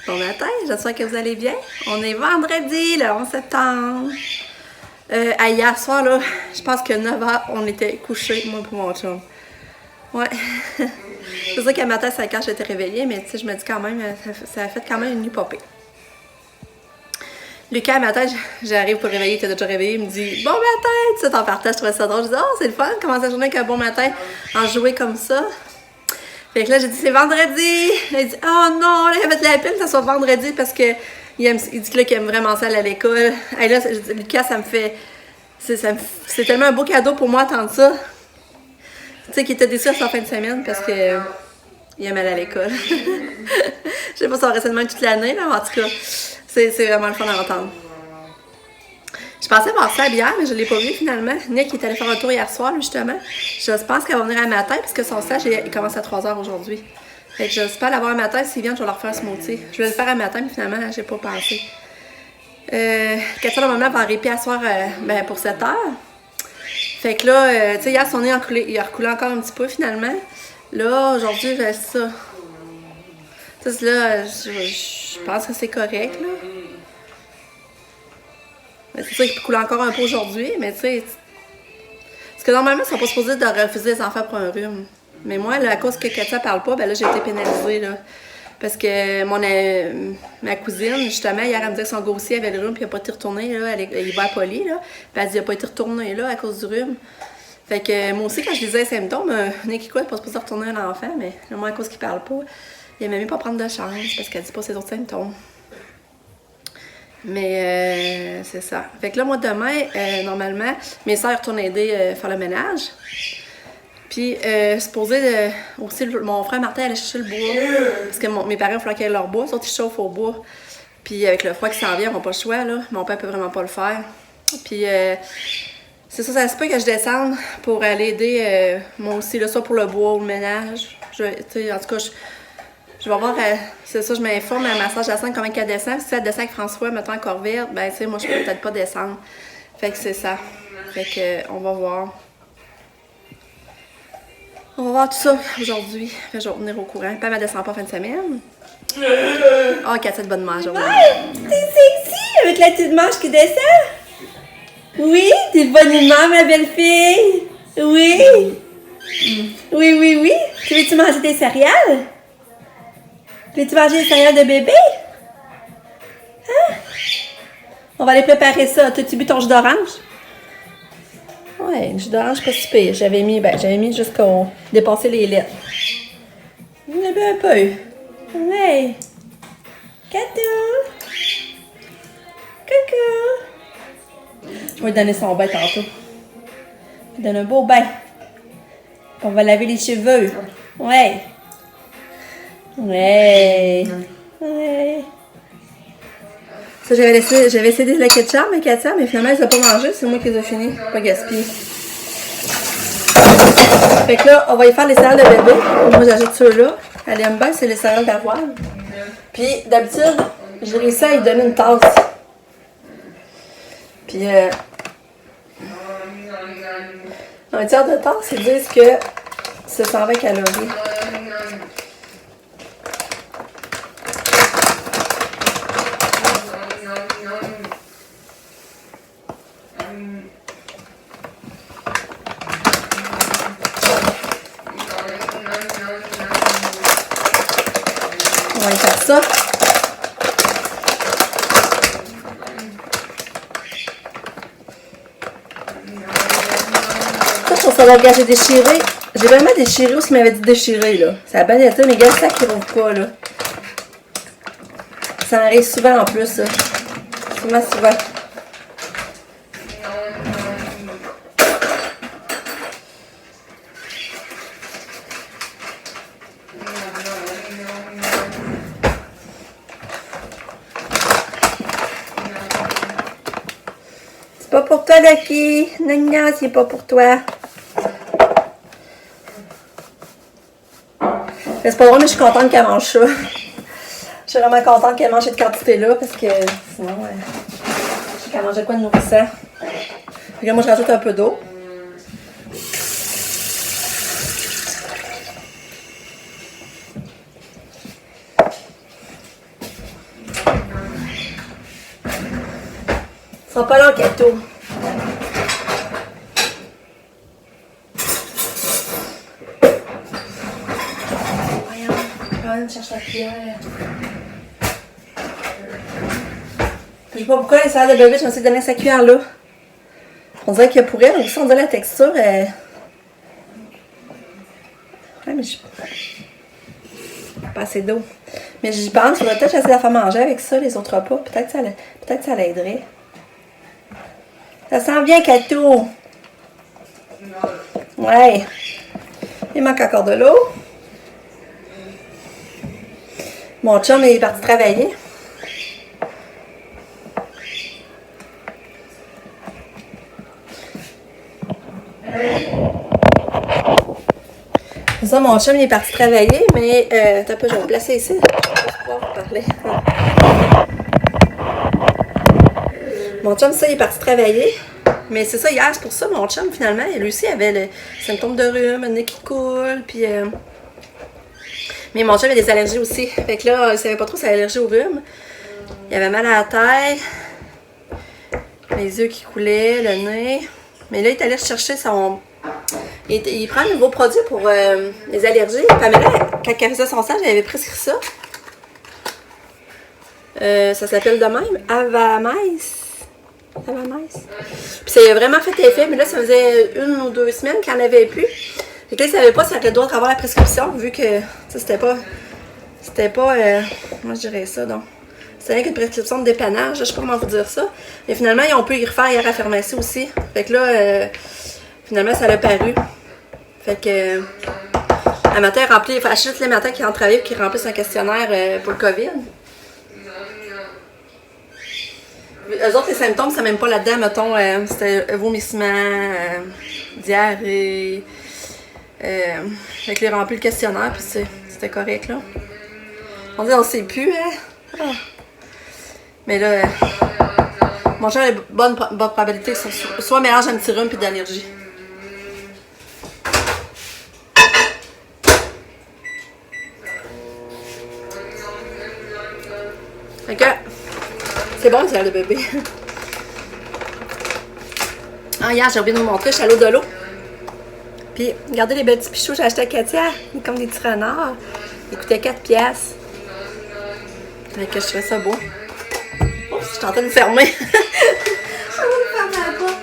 Bon matin, j'espère que vous allez bien. On est vendredi, le 11 septembre. Hier soir, là, je pense que 9h, on était couchés, moi pour mon chum. Ouais. C'est sûr qu'à matin, à 5h, j'étais réveillée, mais tu sais, je me dis quand même, ça a fait quand même une nuit popée. Lucas, à matin, j'arrive pour réveiller, il était déjà réveillé, il me dit « Bon matin! » Tu sais, t'en partage, je trouvais ça drôle. Je dis « Oh, c'est le fun, commencer la journée avec un bon matin, en jouer comme ça. » Fait que là, j'ai dit « C'est vendredi! » Il dit « Oh non, là, il avait de la peine que ça soit vendredi parce que il dit qu'il aime vraiment ça aller à l'école. » Et là, Lucas, ça me fait... C'est tellement un beau cadeau pour moi d'entendre ça. Tu sais, qu'il était déçu à sa fin de semaine parce que il aime aller à l'école. Je sais pas si ça va rester de même toute l'année, là, mais en tout cas, c'est vraiment le fun à entendre. Je pensais voir ça hier, mais je l'ai pas vu finalement. Nick est allé faire un tour hier soir, justement. Je pense qu'elle va venir à matin, puisque son stage il commence à 3h aujourd'hui. Fait que j'espère l'avoir à matin. S'ils viennent, je vais leur faire un smoothie. Je vais le faire à matin, mais finalement, j'ai pas pensé. Katia, normalement, va en répit à soir pour 7h. Fait que là, tu sais, hier, son nez il a recoulé encore un petit peu finalement. Là, aujourd'hui, j'ai ça. Tu sais, là, je pense que c'est correct, là. C'est sûr qu'il coule encore un peu aujourd'hui, mais tu sais. Parce que normalement, ils sont pas supposés de refuser les enfants pour un rhume. Mais moi, là, à cause que Katia parle pas, ben là, j'ai été pénalisée, là. Parce que ma cousine, justement, hier, elle me disait que son gars avait le rhume, puis il n'a pas été retourné, là. Il va à Poly, là. Puis elle dit qu'il n'a pas été retourné, là, à cause du rhume. Fait que moi aussi, quand je disais les symptômes, Nick, quoi, il n'est pas supposé retourner à l'enfant, mais là, moi, à cause qu'il parle pas, il aimait mieux pas prendre de chance, parce qu'elle dit pas ses autres symptômes. Mais c'est ça. Fait que là, moi, demain, normalement, mes soeurs retournent aider faire le ménage. Puis, supposé aussi, mon frère Martin allait chercher le bois. Parce que mes parents, il va falloir qu'ils aient leur bois, sauf qu'ils chauffent au bois. Puis, avec le froid qui s'en vient, on n'a pas le choix, là. Mon père peut vraiment pas le faire. Puis, c'est ça se peut que je descende pour aller aider, moi aussi, là, soit pour le bois ou le ménage. En tout cas, je vais voir, c'est ça, je m'informe à Massage à 5 comment qu'elle descend. Si elle descend avec François, mettons, à Corvette, ben, tu sais, moi, je peux peut-être pas descendre. Fait que c'est ça. Fait que, on va voir. On va voir tout ça aujourd'hui. Je vais venir au courant. Pas elle descend pas en fin de semaine. Oh, Katia de bonne manche. T'es sexy avec la petite manche qui descend. Oui, t'es de bonne humeur, ma belle fille. Oui. Oui. Tu veux-tu manger des céréales? Veux-tu manger des céréales de bébé? Hein? On va aller préparer ça. T'as-tu bu ton jus d'orange? Ouais, le jus d'orange, pas si pire. J'avais mis jusqu'au dépasser les lettres. Il y en avait un peu. Ouais. Cadeau. Coucou. Je vais lui donner son bain tantôt. Je lui donne un beau bain. On va laver les cheveux. Ouais. Ouais. Ça, j'avais essayé des laquettes de charme avec Katia, mais finalement, elle ne les a pas mangé. C'est moi qui les ai finis. Pas gaspillé. Fait que là, on va y faire les céréales de bébé. Moi, j'ajoute ceux-là. Elle aime bien, c'est les céréales d'avoine. Puis, d'habitude, j'ai réussi à lui donner une tasse. Puis, un tiers de tasse, ils disent que c'est 120 calories. On va y faire ça. Ça, je trouve ça là, j'ai déchiré. J'ai vraiment déchiré où ce qu'il m'avait dit déchirer, là. Ça a bien été, mais gars, ça qui roule pas, là. Ça m'arrive souvent en plus, ça. Souvent. C'est pas pour toi, Lucky. Non, c'est pas pour toi. C'est pas drôle, mais je suis contente qu'elle mange ça. Je suis vraiment contente qu'elle mange cette quantité-là parce que sinon, je sais qu'elle mangeait quoi de nourrissant. Puis là, moi, je rajoute un peu d'eau. Ça sera pas long, Kato. Voyons, je cherche la cuillère. Je sais pas pourquoi les salades de bébé, je me suis donné sa cuillère là. On dirait que pour elle, aussi, on dirait la texture. Ouais, mais je. Pas assez d'eau. Mais j'y pense, il faudrait peut-être essayer de la faire manger avec ça, les autres repas. Peut-être que ça l'aiderait. Ça sent bien, Kato. Ouais. Il manque encore de l'eau. Mon chum est parti travailler. Ça, mon chum il est parti travailler, mais t'as pas, je vais me placer ici. Je vais pouvoir vous parler. Mon chum, ça, il est parti travailler. Mais c'est ça, hier, c'est pour ça, mon chum, finalement, lui aussi avait le symptôme de rhume, le nez qui coule, puis... Mais mon chum a des allergies aussi. Fait que là, il savait pas trop si c'était allergie au rhume. Il avait mal à la tête, les yeux qui coulaient, le nez. Mais là, il est allé chercher son... Il prend un nouveau produit pour les allergies. Pamela, quand elle faisait son stage, elle avait prescrit ça. Ça s'appelle de même, Avamais. Puis ça a vraiment fait effet, mais là, ça faisait 1 ou 2 semaines qu'elle n'en avait plus. Fait que là, il ne savait pas si elle doit avoir la prescription, vu que c'était pas, moi je dirais ça, donc. C'était rien qu'une prescription de dépannage, je sais pas comment vous dire ça. Mais finalement, ils ont pu y refaire hier à la pharmacie aussi. Fait que là, finalement, ça l'a paru. Fait que, un matin, elle remplit, elle achète les matins qui rentrent travailler et qui remplissent un questionnaire pour le COVID. Eux autres, les symptômes, c'est même pas là-dedans, mettons, c'était vomissement, diarrhée. Fait que les remplis le questionnaire, puis c'était correct, là. On dit, on sait plus, hein. Ah. Mais là, mon chat a bonne probabilité que ce soit mélange d'un petit rhume puis d'allergie. Fait que, c'est bon, c'est le bébé. Ah, hier, j'ai oublié de vous montrer, je suis à l'eau de l'eau. Puis, regardez les petits pichous que j'ai achetés à Katia. Ils sont comme des petits renards. Ils coûtaient 4 piastres. Fait que je trouvais ça beau. Oups, je suis en train de fermer. Je suis en train de fermer la porte.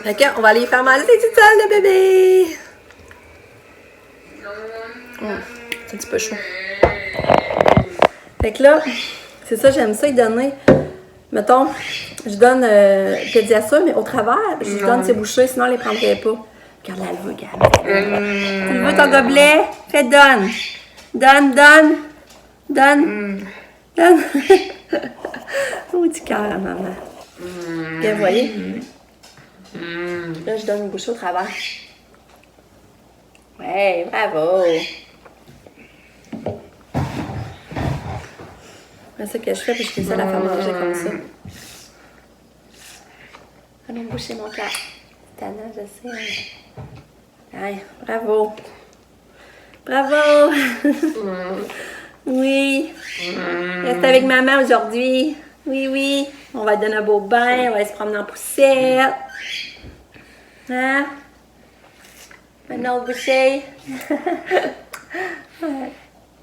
Fait que, on va aller faire manger les petites salles de bébé. C'est un petit peu chaud. Fait que là, c'est ça, j'aime ça, y donner. Mettons, je donne Pédiasure, mais au travers, je lui donne ses bouchées, sinon elle les prendrait pas. Regarde, là, elle veut, regarde. Tu veux ton gobelet? Fais donne. Donne. Donne. Oh, du cœur, maman. Bien, vous voyez? Là, je donne une bouchée au travers. Ouais, bravo. C'est ça que je fais, puis je fais ça la faire manger comme ça. Allons boucher mon cœur. Tana, je sais. Aïe, bravo. Bravo. Oui. Reste avec maman aujourd'hui. Oui. On va te donner un beau bain, on va aller se promener en poussette. Hein? Un autre bouchée.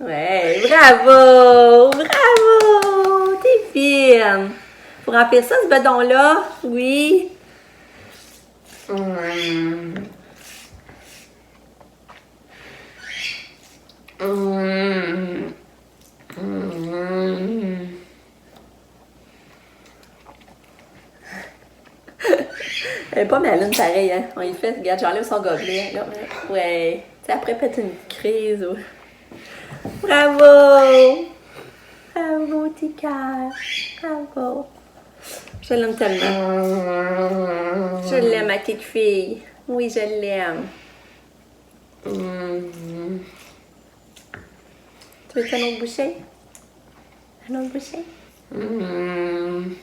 Ouais, bravo! T'es fine! Faut remplir ça, ce bedon-là? Oui. Elle est pas maline pareil, hein? On y fait, regarde, j'enlève son gobelet. Là. Ouais. Tu sais, après, peut-être une crise. Ou... Bravo! Bravo, petit cœur. Bravo. Je l'aime tellement. Je l'aime, ma petite fille. Oui, je l'aime. Tu veux un autre bouchée? Un autre bouchée?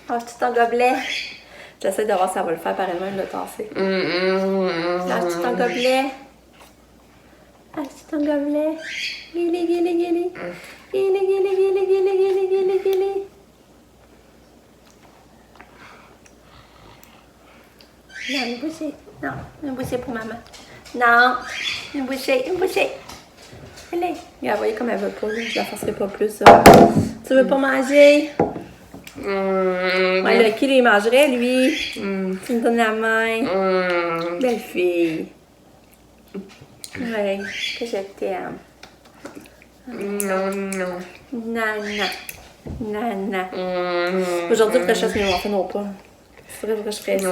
Lâche-tu ton gobelet? J'essaie de voir si ça va le faire par elle-même, le tasser. Lâche-tu ton gobelet? Lâche-tu ton gobelet? Gili, gili, gili. Gili, gili, gili, gili, gili, gili, gili. Non, une bouchée. Non, une bouchée pour maman. Non, une bouchée, une bouchée. Allez. Regarde, voyez comme elle veut pas, je la forcerai pas plus. Ça. Tu veux pas manger? Ouais, Lucky, il mangerait, lui. Tu me donnes la main. Belle fille. Ouais, que je t'aime. Non. Aujourd'hui, il faudrait que je fasse mes muffins aux pommes. C'est vrai que je ferais ça.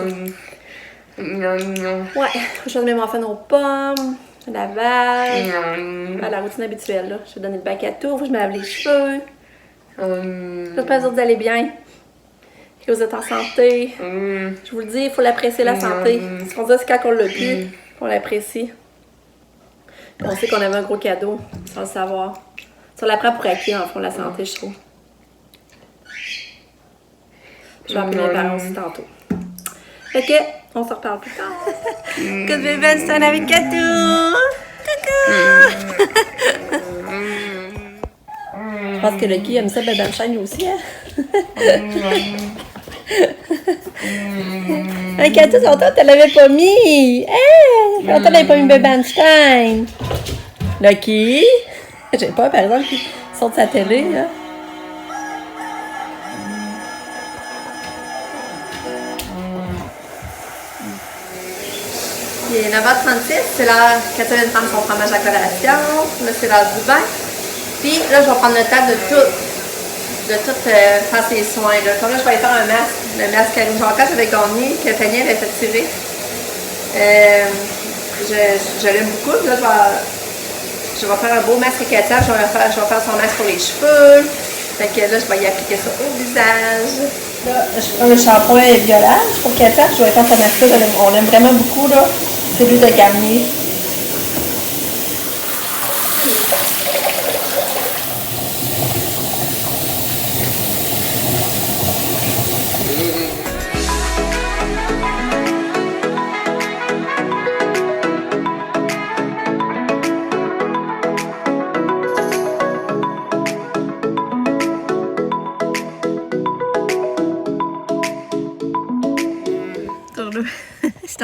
Ouais, je fasse mes muffins aux pommes, lavage, la routine habituelle. Là. Je vais donner le bac à tour, je me lave les cheveux. J'espère que vous allez bien. Que vous êtes en santé. Je vous le dis, il faut l'apprécier la santé. Ce qu'on dit, c'est quand on l'a plus, on l'apprécie. On sait qu'on avait un gros cadeau, sans le savoir. Ça, on l'apprend pour acquis, en fond, la santé, je trouve. Je vais appeler mes parents aussi tantôt. Fait que, on se reparle plus tard. Good bébé, c'est un avec Katou! Coucou! Je pense que Lucky aime ça, Bébé Shine aussi, hein? Hey, Katou, longtemps, tu l'avais pas mis! Hey! Longtemps, tu l'avais pas mis Bébé Einstein! Lucky! J'ai peur, par exemple, qu'il sorte de sa télé, là. Il est 9h36, c'est l'heure qu'elle vient de prendre son fromage à collation. Là, c'est l'heure du bain. Puis là, je vais prendre le temps de tout faire ses soins. Là. Comme là, je vais aller faire un masque. Le masque à Jean-Claude j'avais gagné, que Fanny avait fait tirer. Je l'aime beaucoup. Là, je vais faire un beau masque à Katia. Je vais faire son masque pour les cheveux. Fait que là, je vais y appliquer ça au visage. Là, je prends le shampoing violet pour Katia. Je vais faire son masque. On l'aime vraiment beaucoup. Là. C'est lui de Garnier.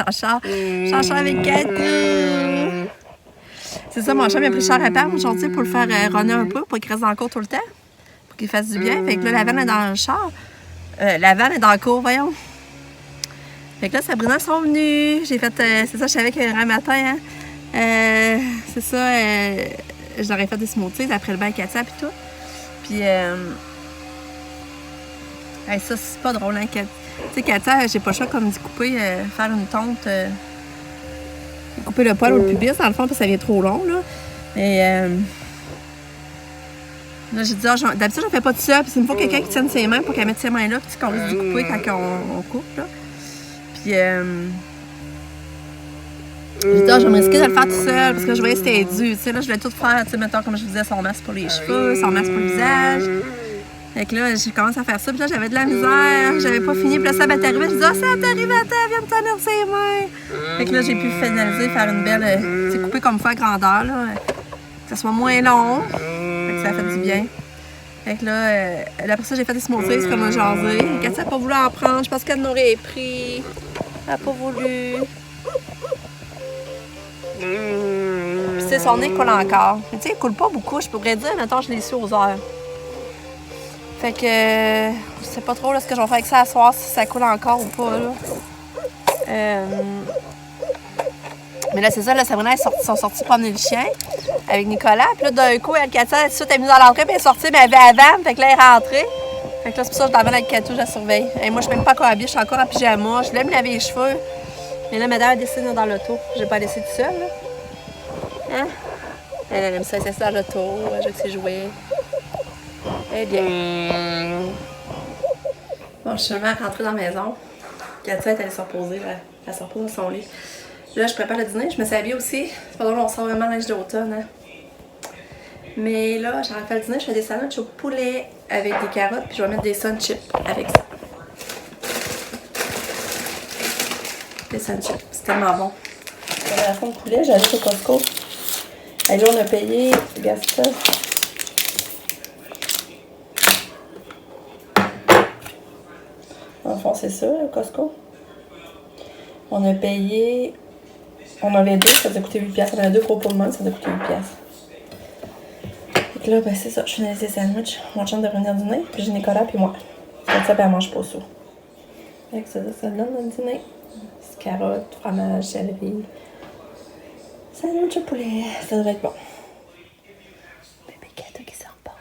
Je suis en char avec Katou. C'est ça, mon chum il a pris le char à part aujourd'hui pour le faire runner un peu, pour qu'il reste dans le cours tout le temps, pour qu'il fasse du bien. Fait que là, la vanne est dans le char. La vanne est dans le cours, voyons. Fait que là, Sabrina sont venus. J'ai fait, c'est ça, je savais qu'un matin, hein, c'est ça, je leur ai fait des smoothies après le bain à Katia et tout. Puis, ça, c'est pas drôle, hein, Katia. Tu sais, Katia, j'ai pas le choix comme d'y couper, faire une tonte, couper le poil ou le pubis dans le fond, parce que ça vient trop long, là. Et là, j'ai dit, d'habitude, je fais pas de ça, puis c'est une fois quelqu'un qui tienne ses mains pour qu'elle mette ses mains là, puis qu'on risque d'y couper quand on coupe, là. Puis, j'ai dit, je vais me risquer de le faire tout seul, parce que je voyais que c'était dû, tu sais, là, je voulais tout faire, tu sais, mettons, comme je vous disais, son masque pour les cheveux, son masque pour le visage. Fait que là, j'ai commencé à faire ça, puis là, j'avais de la misère, j'avais pas fini, puis là, ça m'est arrivé, je dis, ça t'est arrivé, attends, viens me tenir ses mains. Fait que là, j'ai pu finaliser, faire une belle, tu sais, couper comme fois à grandeur, là, que ça soit moins long, fait que ça a fait du bien. Fait que là, après ça, j'ai fait des smoothies, comme un jasé. Katia n'a pas voulu en prendre, je pense qu'elle n'aurait pris, elle n'a pas voulu. Puis c'est son nez coule encore. Mais tu sais, il coule pas beaucoup, je pourrais dire, maintenant je l'ai su aux heures. Fait que je sais pas trop là, ce que je vais faire avec ça à soir, si ça coule encore ou pas. Là. Mais là, c'est ça, là, Sabrina, ils sont sortis promener le chien avec Nicolas. Puis là, d'un coup, elle, Katia, elle est mise à l'entrée, puis elle est sortie, mais elle avait avant. Fait que là, elle est rentrée. Fait que là, c'est pour ça que je l'amène avec Katou, je la surveille. Et moi, je suis même pas encore habillée, je suis encore en pyjama. Je voulais me laver les cheveux. Mais là, madame a décidé dans l'auto. Je vais pas laisser tout seul, là. Hein? Elle aime ça, elle s'est dans l'auto, elle joue avec ses jouets. Eh bien. Bon, je suis seulement rentrée dans la maison. Katia est allée se reposer, elle se repose dans son lit. Là, je prépare le dîner. Je me suis habillée aussi. C'est pas drôle, on sort vraiment linge d'automne. Hein? Mais là, j'ai fait le dîner. Je fais des sandwichs au poulet avec des carottes. Puis je vais mettre des sun chips avec ça. Des sun chips. C'est tellement bon. La fond de poulet, j'ai acheté au Costco. Et là, on a payé, regarde ça. En fond, c'est ça, le Costco. On a payé... On en avait deux, ça nous a coûté 8$. On en a deux gros pots de même, ça nous a coûté 8$. Fait que là, ben c'est ça. Je finis les sandwichs. Mon chum de revenir dîner. Puis j'ai Nicolas, puis moi. Comme ça, ben elle mange pas ça. Fait que ça donne le dîner. C'est carottes, fromage, céleri. Sandwich au poulet. Ça devrait être bon. Bébé Kato qui s'en passe.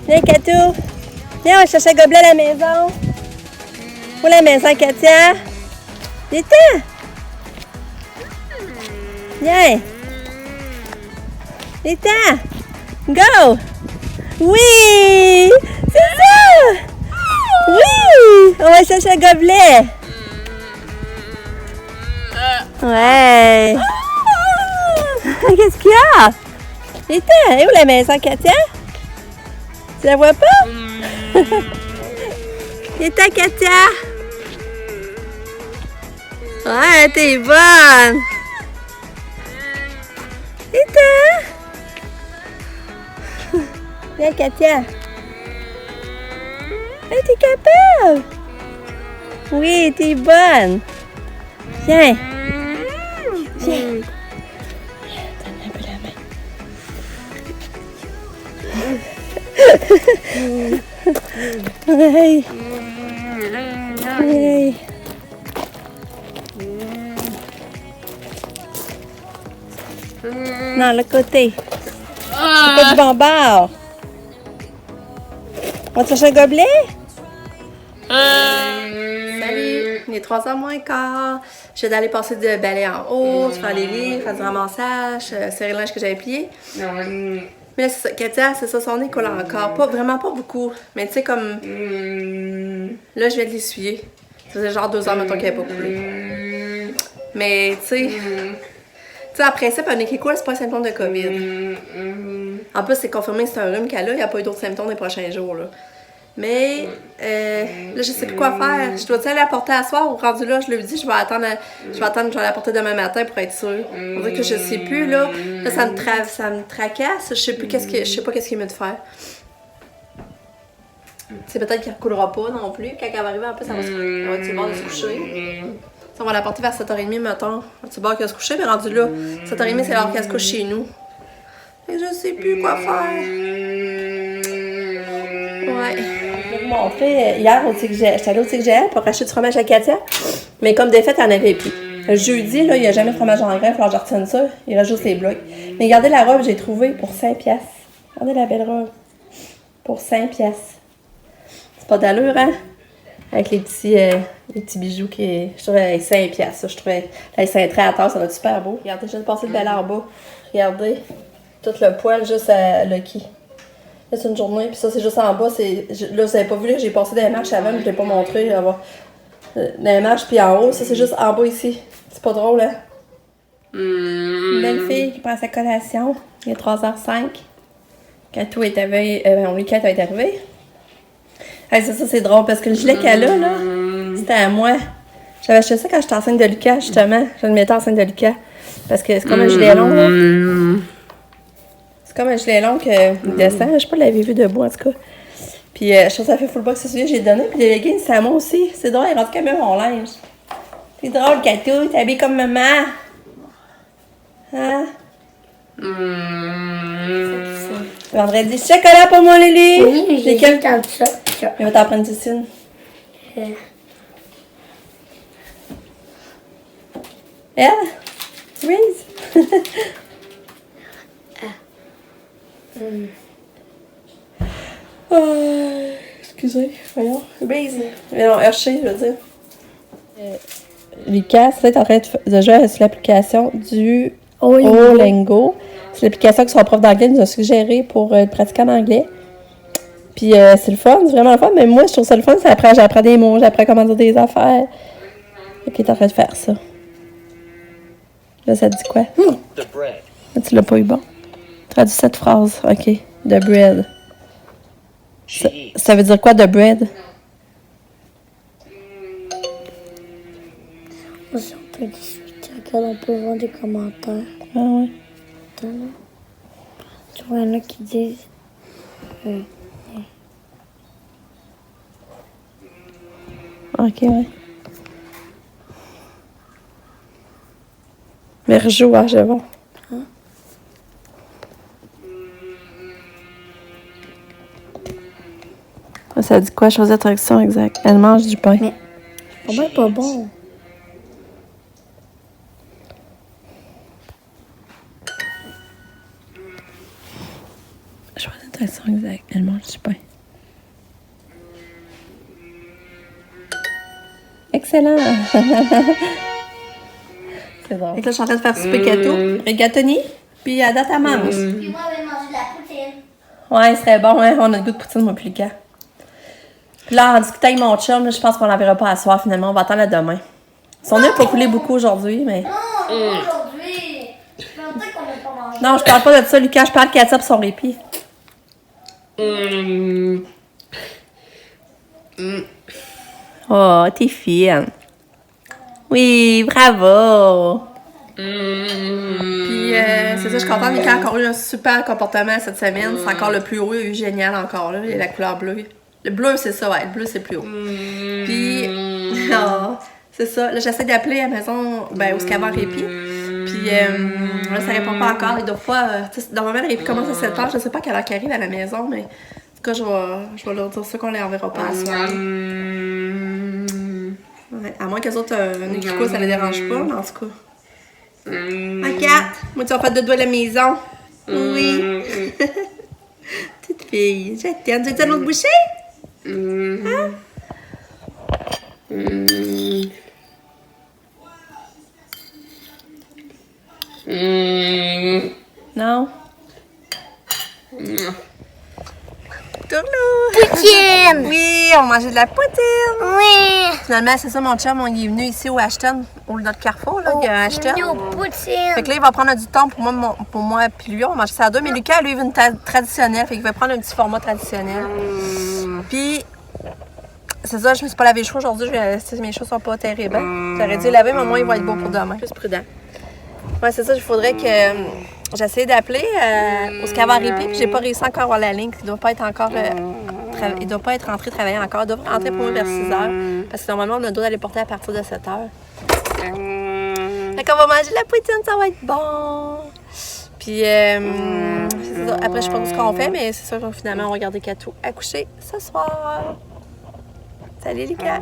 Viens, Katou. Viens, on va chercher un gobelet à la maison. Où la maison, Katia? Viens-t'en. Viens. Viens-t'en. Go. Oui. C'est ça. Oui. On va chercher un gobelet. Ouais. Qu'est-ce qu'il y a? Viens-t'en. Et où la maison, Katia? Tu la vois pas? Et ta Katia? Ouais, t'es bonne! Et toi? Viens, Katia! Hey, t'es capable! Oui, t'es bonne! Viens! Viens! Donne un peu la main. Hey. Hey. Non, le côté. C'est pas du bombard. On va te chercher un gobelet? Salut! Il est 3h moins quart. Je viens d'aller passer de balai en haut, faire les livres, faire du ramassage, serrer le linge que j'avais plié. Mais là, c'est ça. Katia, c'est ça, son nez coule encore. Pas, vraiment pas beaucoup. Mais tu sais, comme. Là, je viens de l'essuyer. Ça faisait genre 2 heures, mettons, qu'elle n'avait pas coulé. Mais tu sais. Tu sais, en principe, un nez qui coule, c'est pas un symptôme de COVID. En plus, c'est confirmé que c'est un rhume qu'elle a. Il n'y a pas eu d'autres symptômes les prochains jours, là. Mais là, je sais plus quoi faire. Je dois-tu aller la porter à soir ou rendu là, je lui dis, je vais attendre, je vais la porter demain matin pour être sûre. On dirait que je sais plus, là. Là, ça me tracasse. Je sais plus je sais pas qu'est-ce qu'il est mieux de faire. C'est peut-être qu'elle ne recoulera pas non plus. Quand elle va arriver, en plus, elle va être sur le bord de se coucher. On va la porter vers 7h30, mettons. Elle va sur le bord qu'elle se coucher, mais rendu là, 7h30, c'est l'heure qu'elle se couche chez nous. Et je sais plus quoi faire. Ouais. Je vais vous montrer. Hier, j'étais allée au TGL pour acheter du fromage à Katia. Mais comme des fêtes, elle en avait plus. Le jeudi, là, il n'y a jamais de fromage en grain, il va falloir que je retienne ça. Il reste juste les blocs. Mais regardez la robe que j'ai trouvée pour 5$. Regardez la belle robe. Pour 5$. C'est pas d'allure, hein? Avec les petits bijoux qui. Je trouvais avec 5$. Ça, je trouvais. Les cintrés à terre, ça va être super beau. Regardez, je viens de passer le bel en bas. Regardez. Tout le poil juste à Lucky. Là, c'est une journée, puis ça, c'est juste en bas. Là, vous avez pas vu, là, j'ai passé des marches avant, mais je l'ai pas montré. Des marches, puis en haut, ça, c'est juste en bas ici. C'est pas drôle, hein? Une belle fille qui prend sa collation. Il est 3h05. Quand tout est arrivé, mon week-end est arrivé. Hey, ça, c'est drôle, parce que le gilet qu'elle a, là, c'était à moi. J'avais acheté ça quand j'étais enceinte de Lucas, justement. Je le mettais enceinte de Lucas. Parce que c'est comme un gilet long, là. C'est comme un gilet long qui descend. Je sais pas, l'avais vu debout, en tout cas. Puis, je trouve que ça fait full box, c'est celui que j'ai donné. Puis, les leggings, c'est à moi aussi. C'est drôle, il rentre quand même mon linge. C'est drôle, Katou, t'es habillée comme maman. Hein? Vendredi, chocolat pour moi, Lily. Oui, j'ai quelqu'un de ça. Il va t'en prendre une. Elle? Reese? Excusez, voyons. Reese. Mais non, Hershey, je veux dire. Lucas, c'est en train de jouer sur l'application du Olingo. C'est l'application que son prof d'anglais nous a suggéré pour pratiquer en anglais. Puis c'est le fun, c'est vraiment le fun. Mais moi, je trouve ça le fun, j'apprends des mots, j'apprends comment dire des affaires. Ok, t'es en train de faire ça. Là, ça te dit quoi? The bread. Là, tu l'as pas eu bon. Traduis cette phrase. Ok. The bread. Ça veut dire quoi, the bread? Si on peut discuter, regarde, on peut voir des commentaires. Ah ouais. Attends, là. Tu vois, il y en a qui disent... Ok, ouais. Mais rejoue, hein, je vais voir. Ça dit quoi? Choisir la traduction exacte. Elle mange du pain. Mais c'est pas, pas bon. Choisir la traduction exacte. Elle mange du pain. Excellent! C'est drôle. Fait que là, je suis en train de faire souper gâteau. Rigatoni. Puis à date, elle mange. Puis moi, je vais manger de la poutine. Ouais, ce serait bon, hein? On a le goût de poutine, moi, plus le cas. Puis là, en discutant avec mon chum, là, je pense qu'on la verra pas à soir, finalement. On va attendre à demain. Son œuf a coulé beaucoup aujourd'hui, mais... Non, aujourd'hui. Je pensais qu'on n'avait pas mangé. Non, je parle pas de ça, Lucas. Je parle de ketchup sur les pieds. Oh, t'es fine. Oui, bravo. Puis, c'est ça, je suis contente. Lucas a encore eu un super comportement cette semaine. C'est encore le plus haut. Il a eu génial encore, là. Il y a la couleur bleue. Le bleu, c'est ça, ouais. Le bleu, c'est le plus haut. Puis, oh, c'est ça. Là, j'essaie d'appeler à la maison, ben, où est-ce qu'il y avait un répit. Puis, là, ça répond pas encore. Ils doivent pas... normalement, le répit commence à 7 h. Je sais pas à quelle heure qu'ils arrivent à la maison, mais... En tout cas, je vais leur dire ça qu'on les enverra pas à soir. Ouais, à moins qu'elles autres, un équico, ça les dérange pas, mais en tout cas. Regarde, moi, tu vas faire de doigts à la maison. Oui. Petite fille, je t'aime. Tu veux une autre bouchée? Hein? Non? Poutine! Oui, on mangeait de la poutine! Oui! Finalement, c'est ça, mon chum, il est venu ici au Ashton, au notre carrefour, là, il y a un Ashton. Yo, poutine! Fait que là, il va prendre du temps pour moi puis lui, on mange ça à deux. Mais Lucas, lui, il veut une traditionnelle, fait qu'il va prendre un petit format traditionnel. Puis, c'est ça, je me suis pas lavé les cheveux aujourd'hui, mes cheveux sont pas terribles. J'aurais dû les laver, mais au moins, ils vont être beaux pour demain. Plus prudent. Ouais, c'est ça, il faudrait que... J'ai essayé d'appeler au Scavant Répit, puis j'ai pas réussi encore à avoir la ligne. Il doit pas être encore... il doit pas être rentré travailler encore. Il doit rentrer pour moi vers 6 h. Parce que normalement, on a le droit d'aller porter à partir de 7 h. Fait qu'on va manger de la poutine, ça va être bon! Puis, c'est ça. Après, je sais pas ce qu'on fait, mais c'est sûr que finalement, on va regarder Katou accoucher ce soir. Salut, les gars!